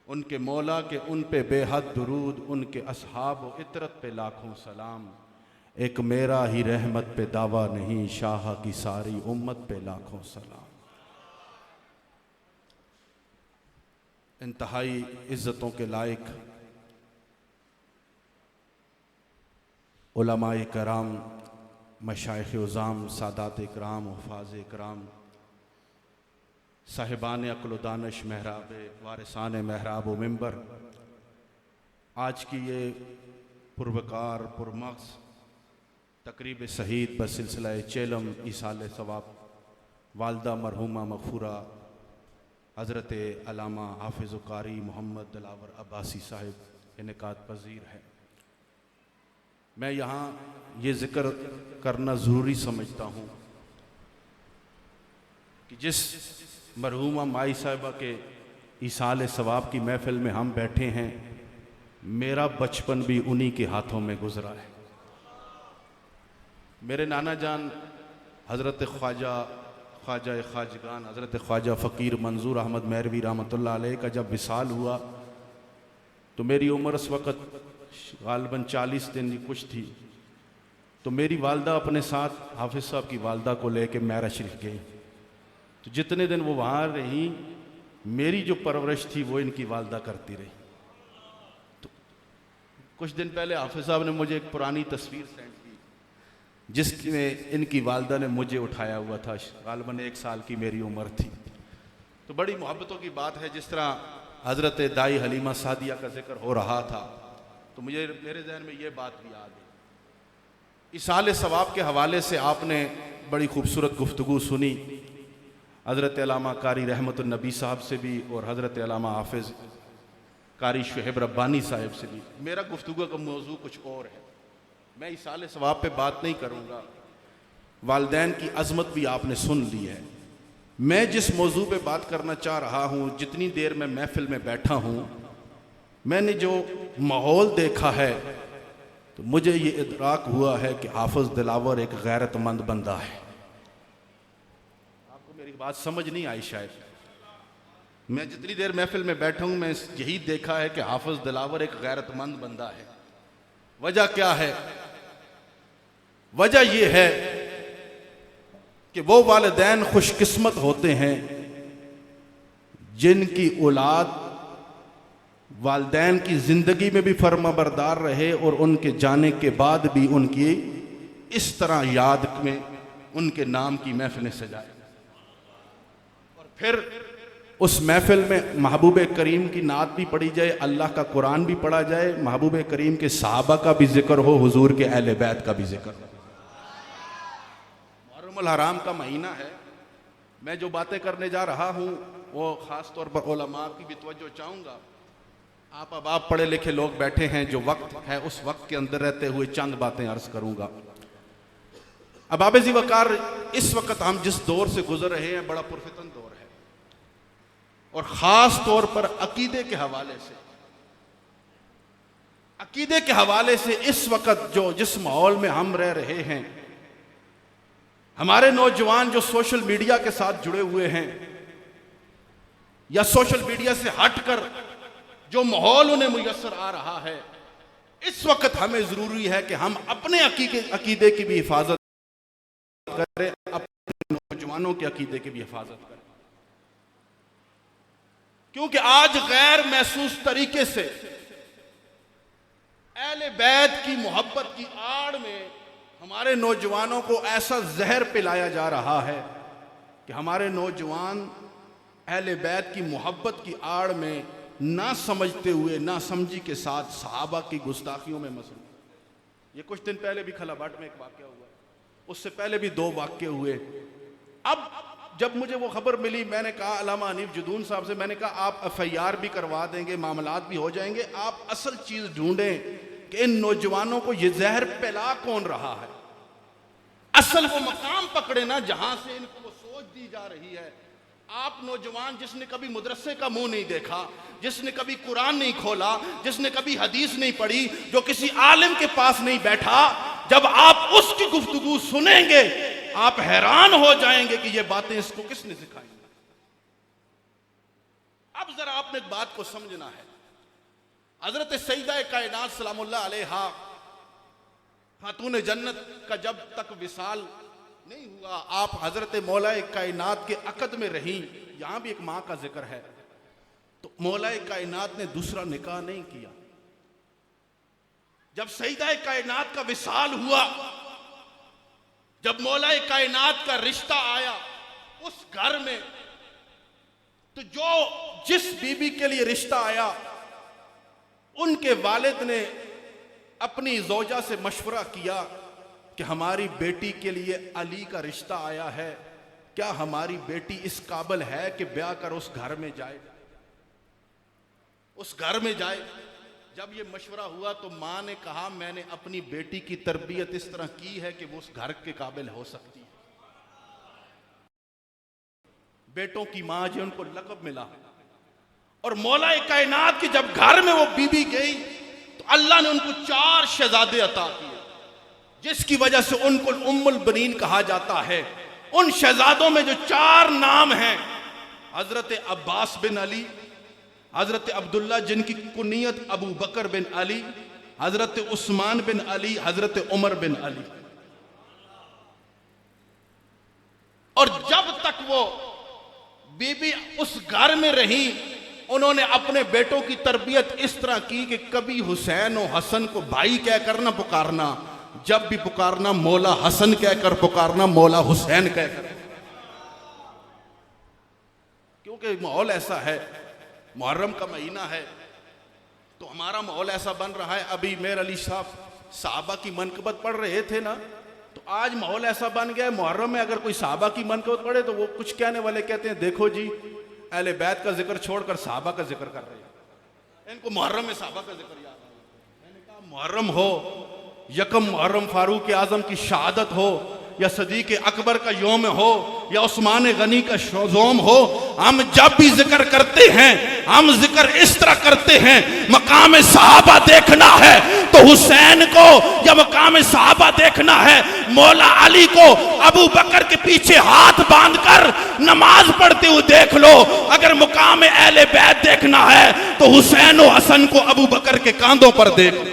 उनके मौला के उन पे बेहद दुरूद, उनके असहाब व इतरत पे लाखों सलाम। एक मेरा ही रहमत पे दावा नहीं, शाह की सारी उम्मत पे लाखों सलाम। इंतहाई इज़्ज़तों के लायक उलमाए कराम, मशाइख़ उज़ाम, सादात इकराम, हुफ़ाज़ इकराम, साहिबान अक़्ल व दानिश, महराब वारिसान महराब व मिंबर, आज की ये पुरवकार पुरमग़ज़ तक़रीब शहीद बसिलसिला चेलम ईसाल सवाब वालदा मरहूमा मग़फ़ूरा हज़रत अल्लामा हाफ़िज़ कारी मोहम्मद दिलावर अब्बासी साहिब इनेकात पज़ीर है। मैं यहाँ ये ज़िक्र करना ज़रूरी समझता हूँ कि जिस मरहूमा माई साहिबा के ईसाल सवाब की महफ़िल में हम बैठे हैं, मेरा बचपन भी उन्हीं के हाथों में गुज़रा है। मेरे नाना जान हज़रत ख्वाजा ख्वाजगान हज़रत ख्वाजा फ़कीर मंजूर अहमद मेहरवी रहमतुल्लाह अलैह का जब विसाल हुआ तो मेरी उम्र उस वक़्त गालबन 40 दिन की कुछ थी। तो मेरी वालदा अपने साथ हाफिज़ साहब की वालदा को लेके मैरा शरीफ गई। तो जितने दिन वो वहाँ रही, मेरी जो परवरिश थी वो इनकी वालदा करती रही। तो कुछ दिन पहले हाफिज़ साहब ने मुझे एक पुरानी तस्वीर सेंड की, जिसमें इनकी वालदा ने मुझे उठाया हुआ था। गालबन 1 साल की मेरी उम्र थी। तो बड़ी मोहब्बतों की बात है, जिस तरह हज़रत दाई हलीमा सादिया का जिक्र हो रहा था तो मेरे जहन में ये बात भी याद है। ईसाल सवाब के हवाले से आपने बड़ी खूबसूरत गुफ्तगू सुनी हज़रत अल्लामा कारी रहमतुन नबी साहब से भी और हज़रत अल्लामा हाफिज़ कारी शुएब रब्बानी साहब से भी। मेरा गुफ्तगू का मौजू कुछ और है। मैं ईसाल सवाब पे बात नहीं करूँगा, वालदैन की अज़मत भी आपने सुन ली है। मैं जिस मौजू पे बात करना चाह रहा हूँ, जितनी देर मैं महफिल में बैठा हूँ, मैंने जो माहौल देखा है तो मुझे ये इदराक हुआ है कि हाफिज़ दिलावर एक गैरतमंद बंदा है। आपको मेरी बात समझ नहीं आई शायद। मैं जितनी देर महफिल में बैठा हूँ, मैं यही देखा है कि हाफिज़ दिलावर एक गैरतमंद बंदा है। वजह क्या है? वजह यह है कि वो वालिदैन खुशकिस्मत होते हैं जिनकी औलाद वालिदैन की ज़िंदगी में भी फर्माबरदार रहे और उनके जाने के बाद भी उनकी इस तरह याद में उनके नाम की महफिलें सजाए और फिर उस महफिल में महबूब करीम की नात भी पढ़ी जाए, अल्लाह का कुरान भी पढ़ा जाए, महबूब करीम के सहाबा का भी जिक्र हो, हुजूर के अहले बैत का भी जिक्र हो। मुहर्रमुल हराम का महीना है। मैं जो बातें करने जा रहा हूँ वो ख़ास तौर पर उलमा की भी तवज्जो चाहूँगा। आप पढ़े लिखे लोग बैठे हैं, जो वक्त है उस वक्त के अंदर रहते हुए चंद बातें अर्ज करूँगा। अब आबेज़ी वकार, इस वक्त हम जिस दौर से गुजर रहे हैं बड़ा पुरफितन दौर है और ख़ास तौर पर अकीदे के हवाले से इस वक्त जो जिस माहौल में हम रह रहे हैं, हमारे नौजवान जो सोशल मीडिया के साथ जुड़े हुए हैं या सोशल मीडिया से हटकर जो माहौल उन्हें मुयस्सर आ रहा है, इस वक्त हमें ज़रूरी है कि हम अपने अकीदे की भी हिफाजत करें, अपने नौजवानों के अकीदे की भी हिफाजत करें। क्योंकि आज गैर महसूस तरीके से अहले बैत की मोहब्बत की आड़ में हमारे नौजवानों को ऐसा जहर पिलाया जा रहा है कि हमारे नौजवान अहले बैत की मोहब्बत की आड़ में ना समझते हुए, ना समझी के साथ सहाबा की गुस्ताखियों में मसरूफ। ये कुछ दिन पहले भी खलाबाट में एक वाक़या हुआ, उससे पहले भी 2 वाक़ये हुए। अब जब मुझे वो खबर मिली, मैंने कहा अल्लामा हनीफ जदून साहब से, मैंने कहा आप FIR भी करवा देंगे, मामलात भी हो जाएंगे, आप असल चीज़ ढूंढें कि इन नौजवानों को ये जहर पिला कौन रहा है। असल वो मकाम पकड़े ना जहां से इनको वो सोच दी जा रही है। आप नौजवान जिसने कभी मदरसे का मुंह नहीं देखा, जिसने कभी कुरान नहीं खोला, जिसने कभी हदीस नहीं पढ़ी, जो किसी आलिम के पास नहीं बैठा, जब आप उसकी गुफ्तगू सुनेंगे आप हैरान हो जाएंगे कि ये बातें इसको किसने सिखाई। अब जरा आपने एक बात को समझना है। हजरत सईदा कायनात सलामुल्लाह अलैहा खातून जन्नत का जब तक विसाल नहीं हुआ, आप हजरत मौलाए कायनात के अकद में रही। यहां भी एक मां का जिक्र है। तो मौलाए कायनात ने दूसरा निकाह नहीं किया। जब सईदा कायनात का विसाल हुआ, जब मौलाए कायनात का रिश्ता आया उस घर में, तो जिस बीबी के लिए रिश्ता आया, उनके वालिद ने अपनी जोजा से मशवरा किया कि हमारी बेटी के लिए अली का रिश्ता आया है, क्या हमारी बेटी इस काबिल है कि ब्याह कर उस घर में जाए, उस घर में जाए। जब ये मशवरा हुआ तो मां ने कहा, मैंने अपनी बेटी की तरबियत इस तरह की है कि वो उस घर के काबिल हो सकती है। बेटों की मां जो उनको लक़ब मिला। और मौलाए कायनात की जब घर में वो बीबी गई तो अल्लाह ने उनको 4 शहजादे अता किए, जिसकी वजह से उनको उम्मुल बनीन कहा जाता है। उन शहजादों में जो 4 नाम हैं, हजरत अब्बास बिन अली, हजरत अब्दुल्ला जिनकी कुनियत अबू बकर बिन अली, हजरत उस्मान बिन अली, हजरत उमर बिन अली। और जब तक वो बीबी उस घर में रही, उन्होंने अपने बेटों की तरबियत इस तरह की कि कभी हुसैन और हसन को भाई कहकर ना पुकारना, जब भी पुकारना मौला हसन कहकर पुकारना, मौला हुसैन कहकर। क्योंकि माहौल ऐसा है, मुहर्रम का महीना है, तो हमारा माहौल ऐसा बन रहा है। अभी मेर अली साहब साहबा की मनकबत पढ़ रहे थे ना, तो आज माहौल ऐसा बन गया है, मुहर्रम में अगर कोई साहबा की मनकबत पढ़े तो वो कुछ कहने वाले कहते हैं, देखो जी अहले बैत का जिक्र छोड़कर साहबा का जिक्र कर रहे हैं, इनको मुहर्रम में साहबा का जिक्र याद है। मैंने कहा मुहर्रम हो, यकम मुहर्रम फारूक आजम की शहादत हो, या सदीक अकबर का योम हो, या उस्मान गनी का शोजोम हो, हम जब भी जिक्र करते हैं हम जिक्र इस तरह करते हैं, मकाम सहाबा देखना है तो हुसैन को, या मकाम सहाबा देखना है मौला अली को, अबू बकर के पीछे हाथ बांधकर नमाज पढ़ते हुए देख लो। अगर मुकाम अहले बैत देखना है तो हुसैन और हसन को अबू बकर के कांधों पर देख लो।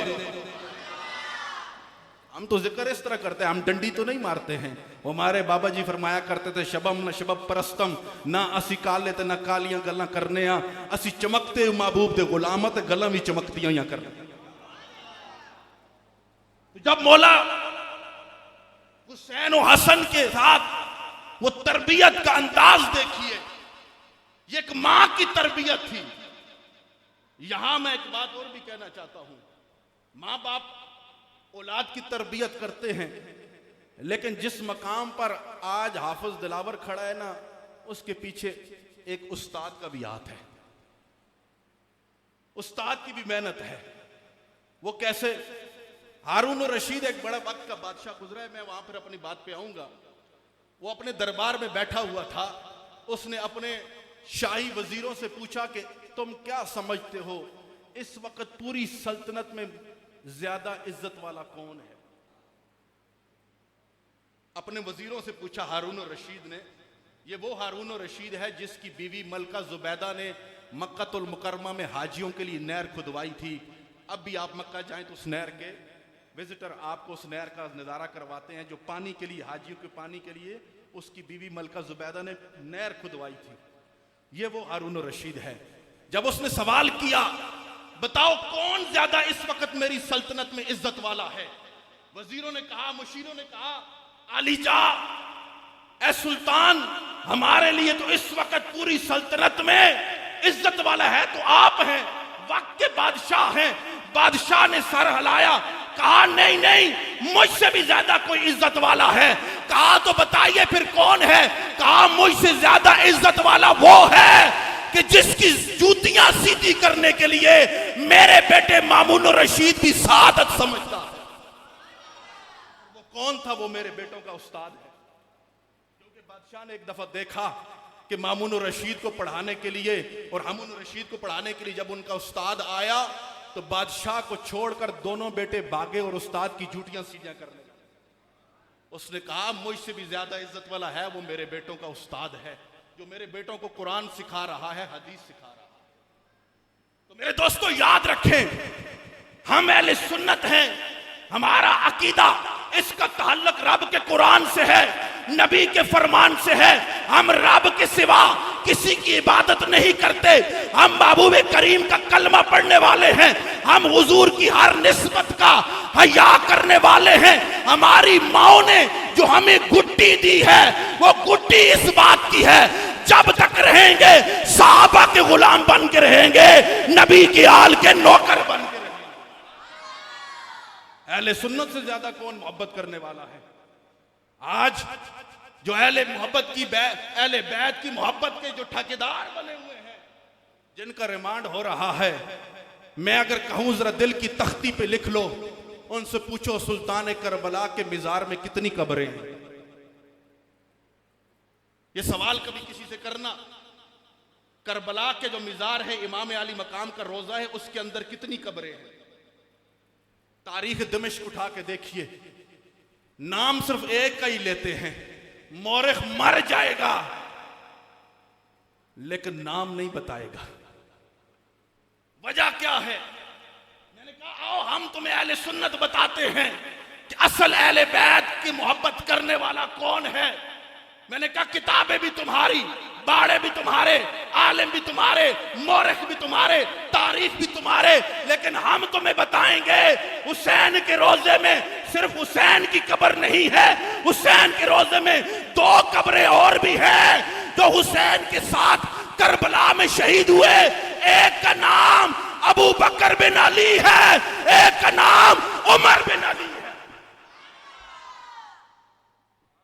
हम तो जिक्र इस तरह करते हैं, हम डंडी तो नहीं मारते हैं। हमारे बाबा जी फरमाया करते थे, शबम न शबब परस्तम, ना असी काले ते ना कालियां गल्लां करने आ, असी चमकते महबूब दे गुलामत गल्लां भी चमकतियां या करने। जब मौला हुसैन और हसन के साथ वो तरबियत का अंदाज देखिए, ये एक मां की तरबियत थी। यहां मैं एक बात और भी कहना चाहता हूं, मां बाप औलाद की तरबियत करते हैं, लेकिन जिस मकाम पर आज हाफिज दिलावर खड़ा है ना, उसके पीछे एक उस्ताद का भी हाथ है, उस्ताद की भी मेहनत है। वो कैसे? हारून रशीद एक बड़ा वक्त का बादशाह गुजरा है, मैं वहां पर अपनी बात पे आऊंगा। वो अपने दरबार में बैठा हुआ था, उसने अपने शाही वजीरों से पूछा कि तुम क्या समझते हो इस वक्त पूरी सल्तनत में ज्यादा इज्जत वाला कौन है? अपने वजीरों से पूछा हारून रशीद ने। ये वो हारून रशीद है जिसकी बीवी मलका जुबैदा ने मक्कातुल मुकर्रमा में हाजियों के लिए नहर खुदवाई थी। अब भी आप मक्का जाएं तो उस नहर के विजिटर आपको उस नहर का नज़ारा करवाते हैं, जो पानी के लिए, हाजियों के पानी के लिए उसकी बीवी मलका जुबैदा ने नहर खुदवाई थी। ये वो हारून रशीद है। जब उसने सवाल किया, बताओ कौन ज्यादा इस वक्त मेरी सल्तनत में इज्जत वाला है? वजीरों ने कहा, मुशीरों ने कहा, आलीजा ए सुल्तान, हमारे लिए तो इस वक्त पूरी सल्तनत में इज्जत वाला है तो आप हैं, वक्त के बादशाह हैं। बादशाह ने सर हिलाया, कहा नहीं नहीं, मुझसे भी ज्यादा कोई इज्जत वाला है। कहा तो बताइए फिर कौन है? कहा मुझसे ज्यादा इज्जत वाला वो है कि जिसकी जूतियां सीधी करने के लिए मेरे बेटे मामून रशीद भी सादत समझता है। वो कौन था? वो मेरे बेटों का उस्ताद है। क्योंकि बादशाह ने एक दफा देखा कि मामून रशीद को पढ़ाने के लिए और हारून रशीद को पढ़ाने के लिए जब उनका उस्ताद आया तो बादशाह को छोड़कर दोनों बेटे भागे और उस्ताद की जूतियां सीधा करने लगे। उसने कहा मुझसे भी ज्यादा इज्जत वाला है वो मेरे बेटों का उस्ताद है, जो मेरे बेटों को कुरान सिखा रहा है, हदीस सिखा रहा है। मेरे दोस्तों याद रखें, हम अहले सुन्नत हैं, हमारा अकीदा इसका ताल्लुक रब के कुरान से है, नबी के फरमान से है। हम रब के सिवा किसी की इबादत नहीं करते। हम महबूब करीम का कलमा पढ़ने वाले हैं। हम हुजूर की हर निस्बत का हया करने वाले हैं। हमारी माओ ने जो हमें गुट्टी दी है, वो गुट्टी इस बात की है, जब तक रहेंगे सहाबा के गुलाम बन के रहेंगे, नबी की आल के नौकर बन के रहेंगे। अहले सुन्नत से ज्यादा कौन मोहब्बत करने वाला है? आज जो अहले बैत की मोहब्बत के जो ठेकेदार बने हुए हैं, जिनका रिमांड हो रहा है, मैं अगर कहूं जरा दिल की तख्ती पे लिख लो, उनसे पूछो सुल्तान करबला के मिजार में कितनी कब्रें हैं। ये सवाल कभी किसी से करना। करबला के जो मिजार है, इमाम अली मकाम का रोजा है, उसके अंदर कितनी कब्रें हैं? तारीख दमिश्क उठा के देखिए, नाम सिर्फ एक का ही लेते हैं। मौरख मर जाएगा लेकिन नाम नहीं बताएगा। वजह क्या है? मैंने कहा आओ हम तुम्हें अहले सुन्नत बताते हैं कि असल अहले बैत की मोहब्बत करने वाला कौन है। मैंने कहा किताबें भी तुम्हारी, बाड़े भी तुम्हारे, आलिम भी तुम्हारे, मौरख भी तुम्हारे, तारीख भी तुम्हारे, लेकिन हम तुम्हें बताएंगे हुसैन के रोजे में सिर्फ हुसैन की कब्र नहीं है, हुसैन के रोजे में 2 कब्रें और भी हैं जो हुसैन के साथ करबला में शहीद हुए। एक का नाम अबू बकर बिन अली है, एक का नाम उमर बिन अली है।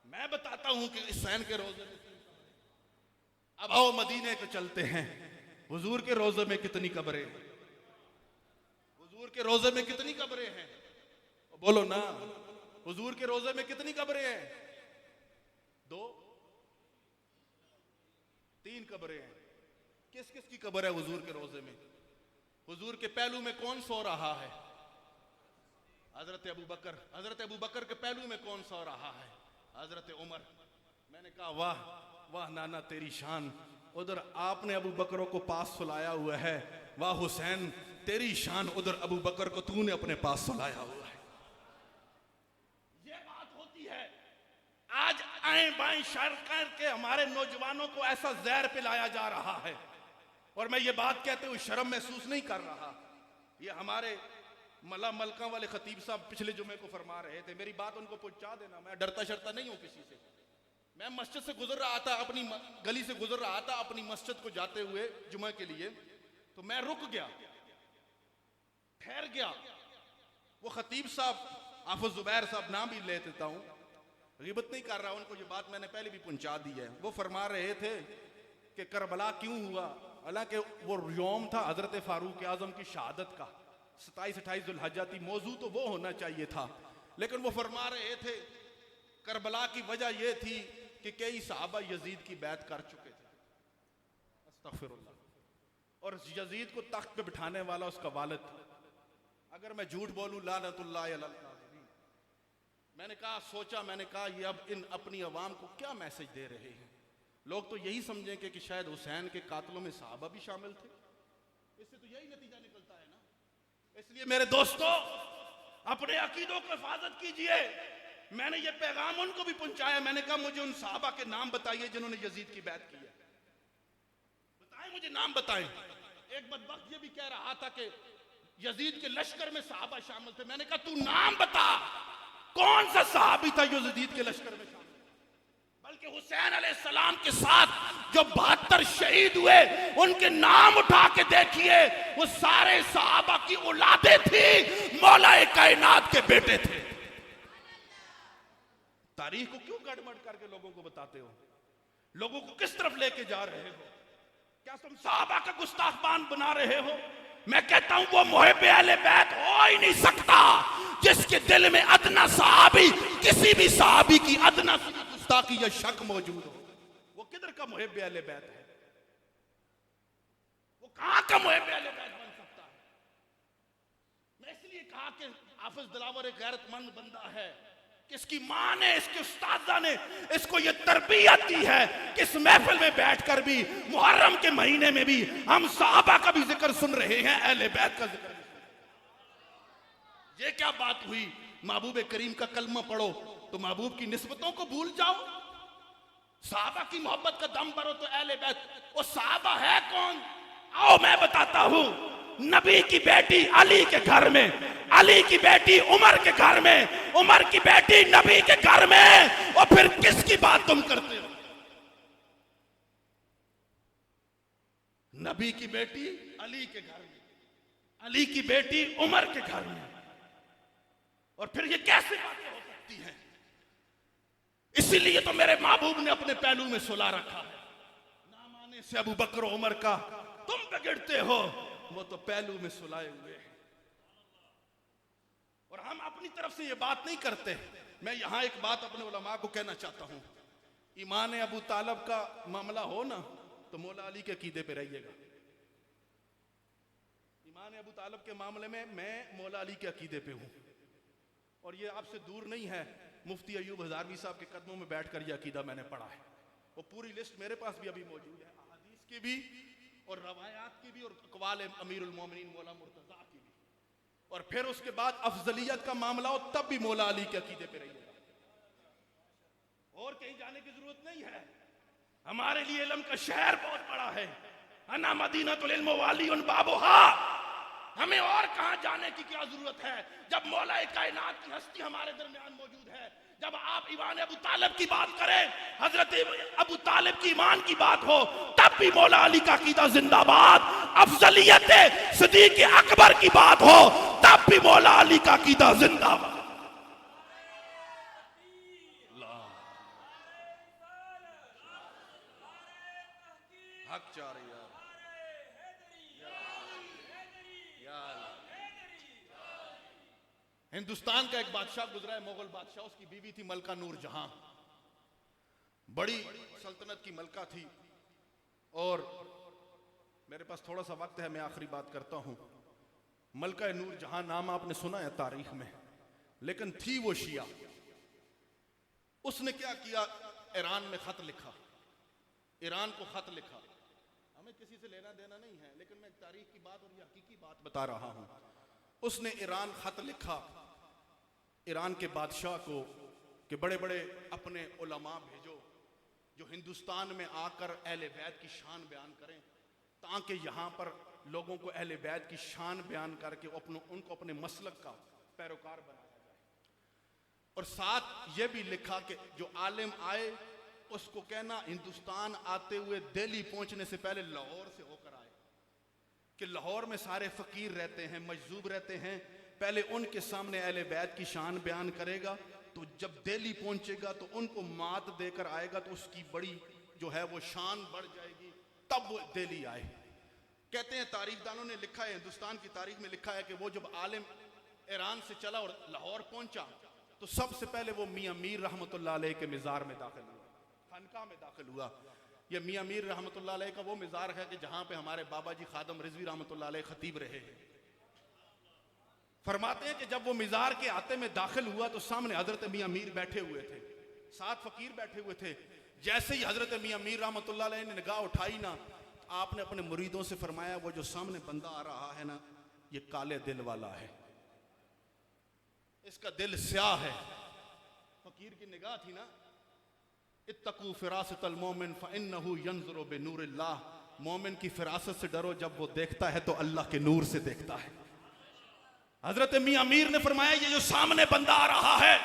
मैं बताता हूं कि हुसैन के रोजे में, अब आओ मदीने को चलते हैं, हुजूर के रोजे में कितनी कब्रें हैं? हुजूर के रोजे में कितनी कब्रें हैं? बोलो ना, हुजूर के रोजे में कितनी कब्रें हैं? 2 3 कब्रें हैं। किस किस की कब्र है हुजूर के रोजे में? हुजूर के पहलू में कौन सो रहा है? हजरत अबू बकर। हजरत अबू बकर के पहलू में कौन सो रहा है? हजरत उमर। मैंने कहा वाह वाह नाना तेरी शान, उधर आपने अबू बकरों को पास सुलाया हुआ है, वाह हुसैन तेरी शान, उधर अबू बकर को तूने अपने पास सुलाया हुआ है। ये बात होती है। आज आए बाएं शर करके हमारे नौजवानों को ऐसा जहर पिलाया जा रहा है, और मैं ये बात कहते हुए शर्म महसूस नहीं कर रहा। ये हमारे मलका वाले खतीब साहब पिछले जुमे को फरमा रहे थे, मेरी बात उनको पहुंचा देना, मैं डरता शरता नहीं हूं किसी से। मैं मस्जिद से गुजर रहा था, अपनी गली से गुजर रहा था अपनी मस्जिद को जाते हुए जुमे के लिए, तो मैं रुक गया, ठहर गया। वो खतीब साहब, हाफिज जुबैर साहब, नाम भी ले देता हूं, गिबत नहीं कर रहा, उनको ये बात मैंने पहले भी पहुंचा दी है। वो फरमा रहे थे कि करबला क्यों हुआ, हालांकि वो यौम था हजरत फारूक आजम की शहादत का, 27-28 जुल्हज्जा थी, मौजू तो वो होना चाहिए था, लेकिन वो फरमा रहे थे करबला की वजह यह थी कि कई सहाबा यजीद की बैत कर चुके थे, अस्तगफिरुल्लाह, और यजीद को तख्त पे बिठाने वाला उसका वालिद था। अगर मैं झूठ बोलूं लानतुल्लाह अलल काज़िबीन। मैंने कहा, सोचा, मैंने कहा ये अब इन अपनी अवाम को क्या मैसेज दे रहे हैं? लोग तो यही समझेंगे कि शायद हुसैन के कातलों में सहाबा भी शामिल थे, इससे तो यही नतीजा निकलता है ना। इसलिए मेरे दोस्तों, अपने अकीदों को हिफाजत कीजिए। मैंने ये पैगाम उनको भी पहुंचाया, मैंने कहा मुझे उन सहाबा के नाम बताइए जिन्होंने यजीद की बैत की है, बताएं मुझे नाम बताएं। एक बदबख्त ये भी कह रहा था कि यजीद के लश्कर में सहाबा शामिल थे। मैंने कहा तू नाम बता, कौन सा सहाबी था जो यजीद के लश्कर में शामिल? बल्कि हुसैन अलैहिस्सलाम के साथ जो 72 शहीद हुए, उनके नाम उठा के देखिए, वो सारे सहाबा की औलादे थी, मौला कायनात के बेटे थे। तारीख को क्यों गड़बड़ करके लोगों को बताते हो? लोगों को किस तरफ लेके जा रहे हो? क्या तुम सहाबा का गुस्ताखबान बना रहे हो? मैं कहता हूं वो मुहिब्बे अहले बैत हो ही नहीं सकता जिसके दिल में अदना सहाबी, किसी भी सहाबी की अदना सी गुस्ताखी या शक मौजूद हो। वो किधर का मुहिब्बे अहले बैत है? वो कहां का मुहिब्बे अहले बैत बन सकता है? मैं इसलिए कहा कि हाफिज दिलावर एक गैरतमंद बंदा है, किसकी माँ ने, इसके उस्तादा ने इसको ये तरबियत दी है कि इस महफिल में बैठकर भी, मुहर्रम के महीने में भी हम सहाबा का भी जिक्र सुन रहे हैं, अहले बैत का जिक्र। ये क्या बात हुई? महबूब करीम का कलमा पढ़ो तो महबूब की निस्बतों को भूल जाओ, सहाबा की मोहब्बत का दम भरो तो अहले बैत। वो सहाबा है कौन? आओ मैं बताता हूं। नबी की बेटी अली के घर में, अली की बेटी उमर के घर में, उमर की बेटी नबी के घर में, और फिर किसकी बात तुम करते हो? नबी की बेटी अली के घर में, अली की बेटी उमर के घर में, और फिर ये कैसे बातें हो सकती हैं? इसीलिए तो मेरे महबूब ने अपने पहलू में सुला रखा है। ना माने से अबू बकर उमर का तुम बिगड़ते हो, वो तो पहलू में सुलाए हुए हैं। और हम अपनी तरफ से ये बात नहीं करते। मैं यहां एक बात अपने उलमा को कहना चाहता हूं, ईमान अबू तालब का मामला हो ना तो मौला अली के अकीदे पे रहिएगा। ईमान अबू तालब के मामले में मैं मौला अली के अकीदे पे हूं, और ये आपसे दूर नहीं है। मुफ्ती अयूब हजारवी साहब के कदमों में बैठकर ये अकीदा मैंने पढ़ा है। वो पूरी लिस्ट मेरे पास भी अभी मौजूद है, अहादीस की भी और रवायात की भी और अक़वाल अमीरुल मोमिनीन मौला मुर्तज़ा की भी। और फिर उसके बाद अफजलियत का मामला हो तब भी मौला अली के अकीदे पे रहिएगा, और कहीं जाने की जरूरत नहीं है। हमारे लिए इल्म का शहर बहुत बड़ा है। अना मदीनतुल इल्म वालिउन बाबुहा। हमें और कहां जाने की क्या जरूरत है जब मौला कायनात की हस्ती हमारे दरमियान मौजूद है। जब आप ईमान अबू तालिब की बात करें, हजरत अबू तालिब की ईमान की बात हो, तब भी मौला अली का अकीदा जिंदाबाद। अफजलियत सिद्दीक़ अकबर की बात हो, तब भी मौला अली का अकीदा जिंदाबाद। हक चाह रही है। हिंदुस्तान का एक बादशाह गुजरा है, मुगल बादशाह, उसकी बीवी थी मलका नूर जहां, बड़ी सल्तनत की मलका थी। और मेरे पास थोड़ा सा वक्त है, मैं आखिरी बात करता हूं। मलका नूर जहां नाम आपने सुना है तारीख में, लेकिन थी वो शिया। उसने क्या किया? ईरान में खत लिखा, ईरान को खत लिखा। हमें किसी से लेना देना नहीं है, लेकिन मैं तारीख की बात और ये हकीकी बात बता रहा हूं। उसने ईरान खत लिखा ईरान के बादशाह को कि बड़े बड़े अपने उलमा भेजो जो हिंदुस्तान में आकर अहले बैत की शान बयान करें, ताकि यहाँ पर लोगों को अहले बैत की शान बयान करके उनको अपने मसलक का पैरोकार बनाया जाए। और साथ ये भी लिखा कि जो आलिम आए उसको कहना हिंदुस्तान आते हुए दिल्ली पहुंचने से पहले लाहौर से होकर आए, कि लाहौर में सारे फकीर रहते हैं, मजजूब रहते हैं, पहले उनके सामने अहले बैत की शान बयान करेगा, तो जब दिल्ली पहुंचेगा तो उनको मात देकर आएगा, तो उसकी बड़ी जो है वो शान बढ़ जाएगी, तब वो दिल्ली आए। कहते हैं तारीखदानों ने लिखा है, हिंदुस्तान की तारीख में लिखा है कि वो जब आलिम ईरान से चला और लाहौर पहुंचा तो सबसे पहले वो मियां मीर रहमतुल्लाह अलैह के मिज़ार में दाखिल हुआ, खानका में दाखिल हुआ। ये मियां मीर रहमतुल्लाह अलैह का वो मिज़ार है कि जहां पे हमारे बाबा जी खादम रिजवी रहमतुल्लाह अलैह खतीब रहे हैं। फरमाते हैं कि जब वो मिज़ार के आते में दाखिल हुआ तो सामने हजरत मियां मीर बैठे हुए थे, 7 फकीर बैठे हुए थे। जैसे ही हजरत मियां मीर रहमतुल्लाह अलैह ने निगाह उठाई ना, आपने अपने मुरीदों से फरमाया वो जो सामने बंदा आ रहा है ना, ये काले दिल वाला है, इसका दिल स्याह है। फकीर की निगाह थी ना, इत्तकू फिरासतल मोमिन फइन्नहु यंज़ुरु बिनूरिल्लाह, मोमिन की फिरासत से डरो, जब वो देखता है तो अल्लाह के नूर से देखता है। हजरत मियां मीर ने फरमाया ये जो सामने बंदा आ रहा है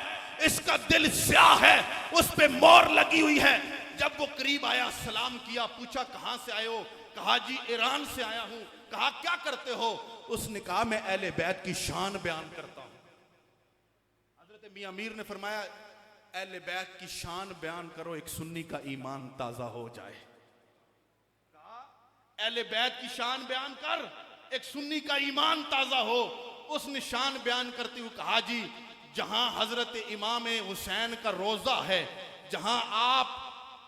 इसका दिल स्याह है, उस पे मोर लगी हुई है। जब वो करीब आया, सलाम किया, पूछा कहां से आए हो? कहा जी ईरान से आया हूं। कहा क्या करते हो? उसने कहा मैं अहले बैत की शान बयान करता हूं। हजरत मियां मीर ने फरमाया अहले बैत की शान बयान करो, एक सुन्नी का ईमान ताजा हो जाए। कहा अहले बैत की शान बयान कर, एक सुन्नी का ईमान ताजा हो। उसने शान बयान करते हुए कहा जी जहां हजरत इमाम हुसैन का रोजा है, जहां आप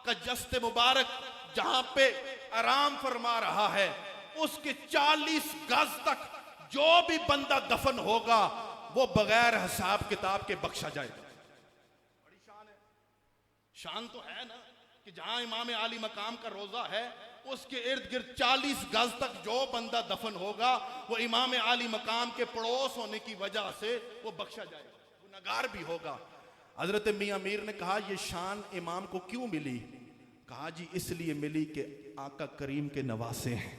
का जस्ते मुबारक जहां पे आराम फरमा रहा है, उसके 40 गज तक जो भी बंदा दफन होगा वो बगैर हिसाब किताब के बख्शा जाएगा। शान तो है ना कि जहां इमाम आली मकाम का रोजा है उसके इर्द गिर्द 40 गज तक जो बंदा दफन होगा वो इमाम आली मकाम के पड़ोस होने की वजह से वो बख्शा जाएगा, गुनहगार भी होगा। हजरत मियां मीर ने कहा ये शान इमाम को क्यों मिली? कहा जी इसलिए मिली कि आका करीम के नवासे हैं,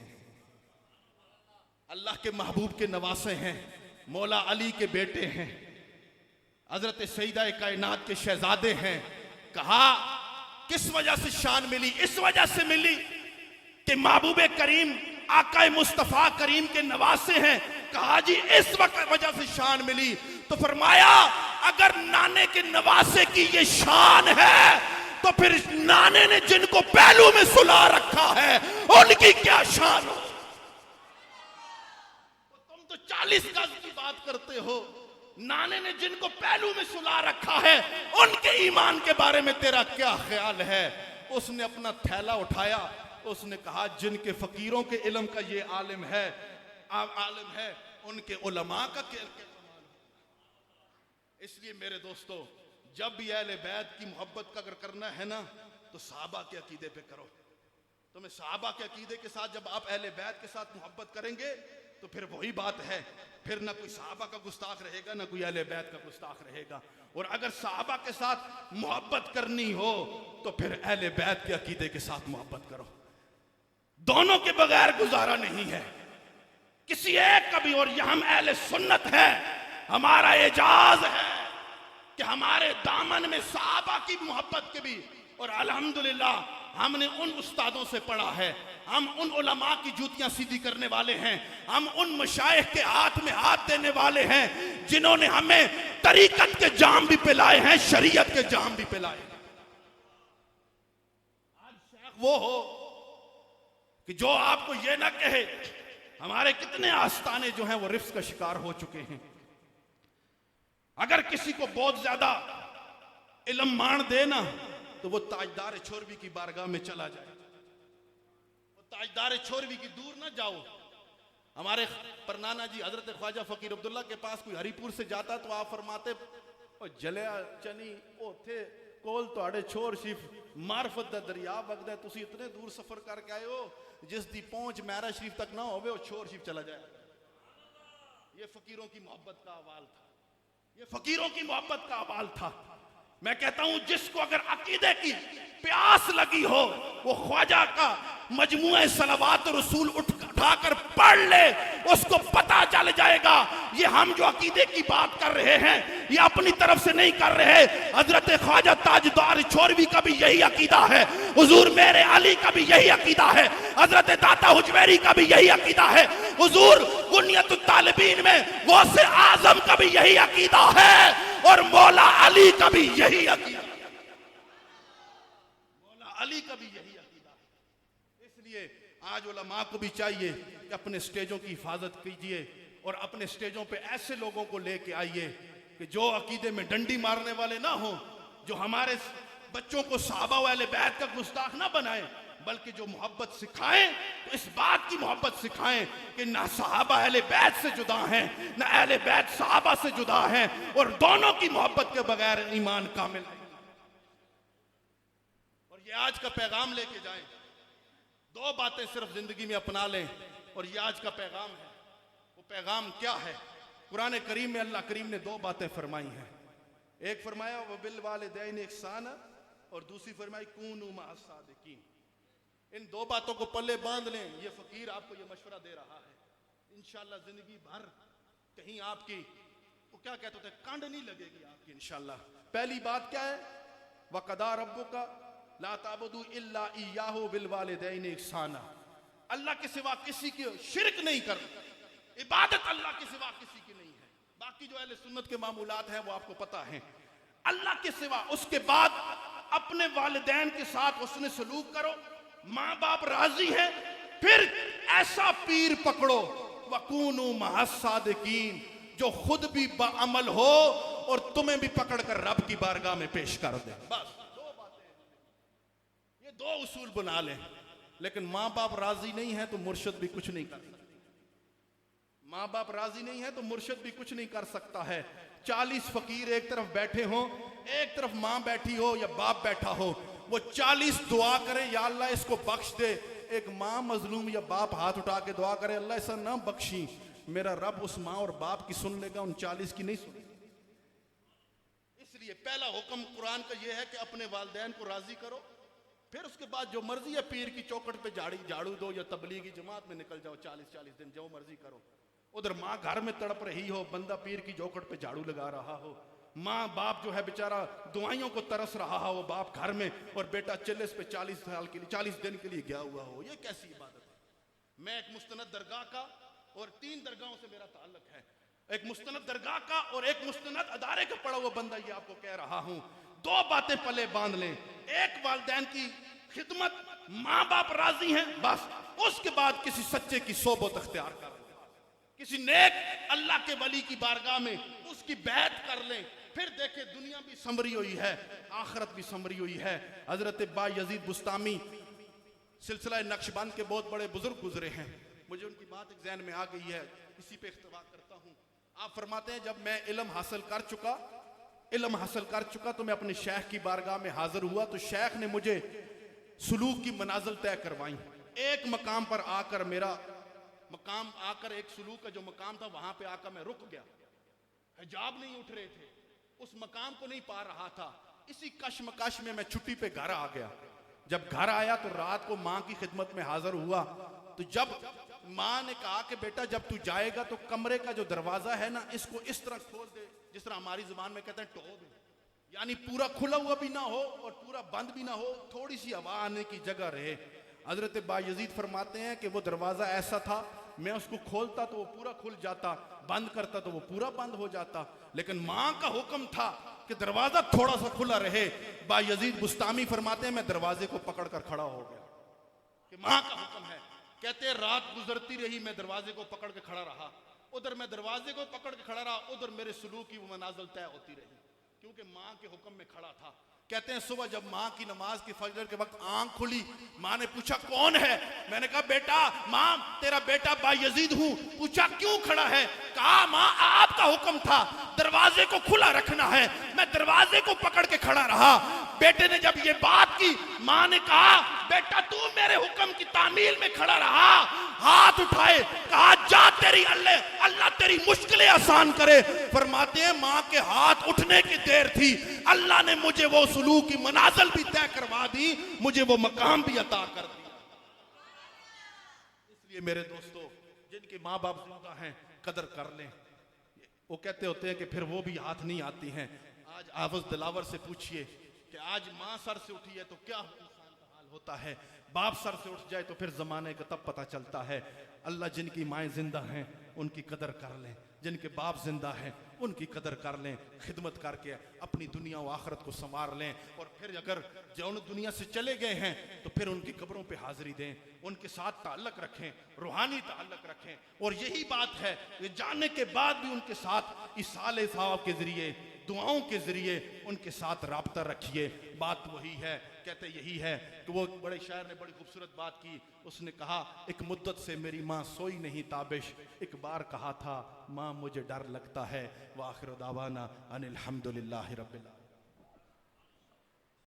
अल्लाह के महबूब के नवासे हैं, मौला अली के बेटे हैं, हजरत सईदा कायनात के शहजादे हैं। कहा किस वजह से शान मिली? इस वजह से मिली कि महबूब करीम आका मुस्तफा करीम के नवासे हैं। कहा जी इस वजह से शान मिली। तो फरमाया अगर नाने के नवासे की ये शान है तो फिर नाने ने जिनको पहलू में सुला रखा है उनकी क्या शान हो? तुम तो 40 गज की बात करते हो, नाने ने जिनको पहलू में सुला रखा है उनके ईमान के बारे में तेरा क्या ख्याल है? उसने अपना थैला उठाया, उसने कहा जिनके फकीरों के इल्म का ये आलिम है उनके उलमा का क्या? इसलिए मेरे दोस्तों जब भी अहले बैत की मोहब्बत का अगर करना है ना तो सहाबा के अकीदे पे करो। तुम्हें सहाबा के अकीदे के साथ जब आप अहले बैत के साथ मोहब्बत करेंगे तो फिर वही बात है, फिर ना कोई सहाबा का गुस्ताख रहेगा ना कोई अहले बैत का गुस्ताख रहेगा। और अगर सहाबा के साथ मोहब्बत करनी हो तो फिर अहले बैत के अकीदे के साथ मोहब्बत करो। दोनों के बगैर गुजारा नहीं है किसी एक का भी। और यह हम अहले सुन्नत है, हमारा एजाज है कि हमारे दामन में सहाबा की मोहब्बत के भी। और अल्हम्दुलिल्लाह हमने उन उस्तादों से पढ़ा है, हम उन उलमा की जूतियां सीधी करने वाले हैं, हम उन मशाइख के हाथ में हाथ देने वाले हैं जिन्होंने हमें तरीकत के जाम भी पिलाए हैं, शरीयत के जाम भी पिलाए हैं। आज शेख वो हो कि जो आपको ये ना कहे। हमारे कितने आस्थाने जो हैं वो रिफ्स का शिकार हो चुके हैं। अगर किसी को बहुत ज्यादा इल्म मान दे ना तो वो ताजदार छोरवी की बारगाह में चला जाए। वो ताजदार छोरवी की दूर ना जाओ। हमारे परनाना जी हजरत ख्वाजा फकीर अब्दुल्ला के पास कोई हरिपुर से जाता तो आप फरमाते जलिया चनी ओथे कोल तुहाडे छोर शरीफ मार्फत दा दरिया वगदा, तुसी इतने दूर सफर करके आए हो जिस दी पहुंच मैरा शरीफ तक ना होवे वो छोर शरीफ चला जाए। ये फकीरों की मोहब्बत का अवाल था, ये फकीरों की मोहब्बत का अवाल था। मैं कहता हूं जिसको अगर अकीदे की प्यास लगी हो वो ख्वाजा का मजमुआ सलावात रसूल उठाकर पढ़ ले, उसको पता चल जाएगा ये हम जो अकीदे की बात कर रहे हैं ये अपनी तरफ से नहीं कर रहे। हजरत ख्वाजा ताजदार छोरवी का भी यही अकीदा है, हुजूर मेरे अली का भी यही अकीदा है, हजरत दाता हुजवेरी का भी यही अकीदा है, हुजूर गुनियतुत तालिबीन में गौसे आजम का भी यही अकीदा है और मौला अली का भी यही अकीदा, मौला अली का भी यही अकीदा है। इसलिए आज उलमा को भी चाहिए कि अपने स्टेजों की हिफाजत कीजिए और अपने स्टेजों पे ऐसे लोगों को लेके आइए कि जो अकीदे में डंडी मारने वाले ना हो, जो हमारे बच्चों को सहाबा वाले बैत का गुस्ताख ना बनाए, बल्कि जो मोहब्बत सिखाएं तो इस बात की मोहब्बत सिखाएं कि ना सहाबा अहले बैत से जुदा हैं ना अहले बैत सहाबा से जुदा हैं और दोनों की मोहब्बत के बगैर ईमान कामिल है। और ये आज का पैगाम लेके जाएं, दो बातें सिर्फ जिंदगी में अपना लें और ये आज का पैगाम है। वो पैगाम क्या है? कुरान करीम में अल्लाह करीम ने दो बातें फरमाई हैं। एक फरमाया वबिल वालिदैन इहसाना और दूसरी फरमाई कूनू मअस सादिकीन। इन दो बातों को पल्ले बांध लें। ये फकीर आपको ये मशवरा दे रहा है, इंशाल्लाह जिंदगी भर कहीं आपकी वो क्या कहते थे कांड नहीं लगेगी आपकी इंशाल्लाह। पहली बात क्या है? वक़दा रब्बुका ला ताबुदू इल्ला इय्याहु बिल वालिदैन इहसाना। अल्लाह के सिवा किसी की शिरक नहीं कर, इबादत अल्लाह के सिवा किसी की नहीं है। बाकी जो अहले सुन्नत के मामूलात हैं वो आपको पता है, अल्लाह के सिवा। उसके बाद अपने वालिदैन के साथ उसने सलूक करो, माँ बाप राजी हैं, फिर ऐसा पीर पकड़ो वकूनू मअस सादिकीन जो खुद भी बाअमल हो और तुम्हें भी पकड़ कर रब की बारगाह में पेश कर दे। बस दो बातें, ये दो उसूल बना लें। लेकिन माँ बाप राजी नहीं है तो मुर्शिद भी कुछ नहीं कर सकता। माँ बाप राजी नहीं है तो मुर्शिद भी कुछ नहीं कर सकता है। 40 फकीर एक तरफ बैठे हों, एक तरफ माँ बैठी हो या बाप बैठा हो, वो 40 दुआ करें, या अल्लाह इसको बख्श दे। एक माँ मजलूम या बाप हाथ उठा के दुआ करे, अल्लाह ऐसा ना बख्शी, मेरा रब उस माँ और बाप की सुन लेगा, उन 40 की नहीं सुनेगा। इसलिए पहला हुक्म कुरान का यह है कि अपने वालिदैन को राजी करो, फिर उसके बाद जो मर्जी है पीर की चौखट पे झाड़ू दो या तबलीगी जमात में निकल जाओ, 40-40 दिन जो मर्जी करो। उधर माँ घर में तड़प रही हो, बंदा पीर की चौखट पे झाड़ू लगा रहा हो, माँ बाप जो है बेचारा दुआइयों को तरस रहा हो, बाप घर में और बेटा चिल्लिस पे 40 साल के लिए 40 दिन के लिए गया हुआ हो, ये कैसी इबादत है। मैं एक मुस्तनद दरगाह का और 3 दरगाहों से मेरा ताल्लुक है, एक मुस्तनद दरगाह का और एक मुस्तनद अदारे का पड़ा हुआ बंदा ये आपको कह रहा हूं, 2 बातें पले बांध लें। एक, वालिदैन की खिदमत, माँ बाप राजी हैं बस, उसके बाद किसी सच्चे की सोबत अख्तियार कर लें, किसी नेक अल्लाह के वली की बारगाह में उसकी बैत कर लें, फिर देखे दुनिया भी संवरी हुई है, आखिरत भी संवरी हुई है। हजरत बायजीद बुस्तामी सिलसिला नक्शबंद के बहुत बड़े बुजुर्ग गुजरे हैं, मुझे उनकी बात एक ज़हन में आ गई है, इसी पे इख्तिलाफ करता हूँ। आप फरमाते हैं, जब मैं इल्म हासिल कर चुका तो मैं अपने शेख की बारगाह में हाजिर हुआ, तो शेख ने मुझे सुलूक की मनाजिल तय करवाई। एक मकाम पर आकर एक सुलूक का जो मकाम था वहां पे आकर मैं रुक गया, हिजाब नहीं उठ रहे थे, उस मकाम को नहीं पा रहा था। इसी कशमकश में मैं छुट्टी पे घर आ गया। जब घर आया तो रात को माँ की खिदमत में हाजिर हुआ, तो जब माँ ने कहा कि बेटा जब तू जाएगा तो कमरे का जो दरवाजा है ना, इसको इस तरह खोल दे, जिस तरह हमारी जुबान में कहते हैं टो दे, यानी पूरा खुला हुआ भी ना हो और पूरा बंद भी ना हो, थोड़ी सी हवा आने की जगह रहे। हजरत बायजीद फरमाते हैं कि वो दरवाजा ऐसा था, मैं उसको खोलता तो वो पूरा खुल जाता, बंद करता तो वो पूरा बंद हो जाता, लेकिन माँ का हुक्म था कि दरवाजा थोड़ा सा खुला रहे। बायजीद बुस्तामी फरमाते हैं, मैं दरवाजे को पकड़ कर खड़ा हो गया कि माँ का हुक्म है। कहते हैं रात गुजरती रही, मैं दरवाजे को पकड़ के खड़ा रहा, उधर मैं दरवाजे को पकड़ के खड़ा रहा, उधर मेरे सुलूक की वो मनाजिल तय होती रही, क्योंकि माँ के हुक्म में खड़ा था। कहते हैं सुबह जब माँ की नमाज की फजर के वक्त आंख खुली, माँ ने पूछा कौन है, मैंने कहा बेटा माँ तेरा बेटा बायजीद हूँ। पूछा क्यों खड़ा है, कहा माँ आपका हुक्म था दरवाजे को खुला रखना है, मैं दरवाजे को पकड़ के खड़ा रहा। बेटे ने जब ये बात की, माँ ने कहा बेटा तू मेरे हुक्म की तामील में खड़ा रहा, हाथ उठाए, कहा जा तेरी अल्लाह तेरी मुश्किलें आसान करे। फरमाते हैं माँ के हाथ उठने की देर थी, अल्लाह ने मुझे वो सुलूक की मनाजिल भी तय करवा दी, मुझे वो मकाम भी अता कर दिया। इसलिए मेरे दोस्तों, जिनके माँ बाप जिंदा हैं कदर कर लें। वो कहते होते हैं कि फिर वो भी हाथ नहीं आती हैं। आज हाफिज दिलावर से पूछिए कि आज माँ सर से उठी है तो क्या इंसान का हाल होता है, बाप सर से उठ जाए तो फिर जमाने का तब पता चलता है। अल्लाह जिनकी माएँ जिंदा हैं उनकी कदर कर लें, जिनके बाप जिंदा हैं उनकी कदर कर लें, खिदमत करके अपनी दुनिया और आखिरत को संवार लें। और फिर अगर जो उन दुनिया से चले गए हैं तो फिर उनकी कब्रों पे हाजिरी दें, उनके साथ ताल्लुक रखें, रूहानी ताल्लुक रखें। और यही बात है कि जाने के बाद भी उनके साथ इसाले साहब के जरिए, दुआओं के जरिए उनके साथ राब्ता रखिए। बात वही है, कहते यही है कि वो बड़े शायर ने बड़ी खूबसूरत बात की। उसने कहा एक मुद्दत से मेरी माँ सोई नहीं ताबिश, एक बार कहा था माँ मुझे डर लगता है। व आखिर दावाना अनिल हम्दुलिल्लाहि रब्बिल आलमीन।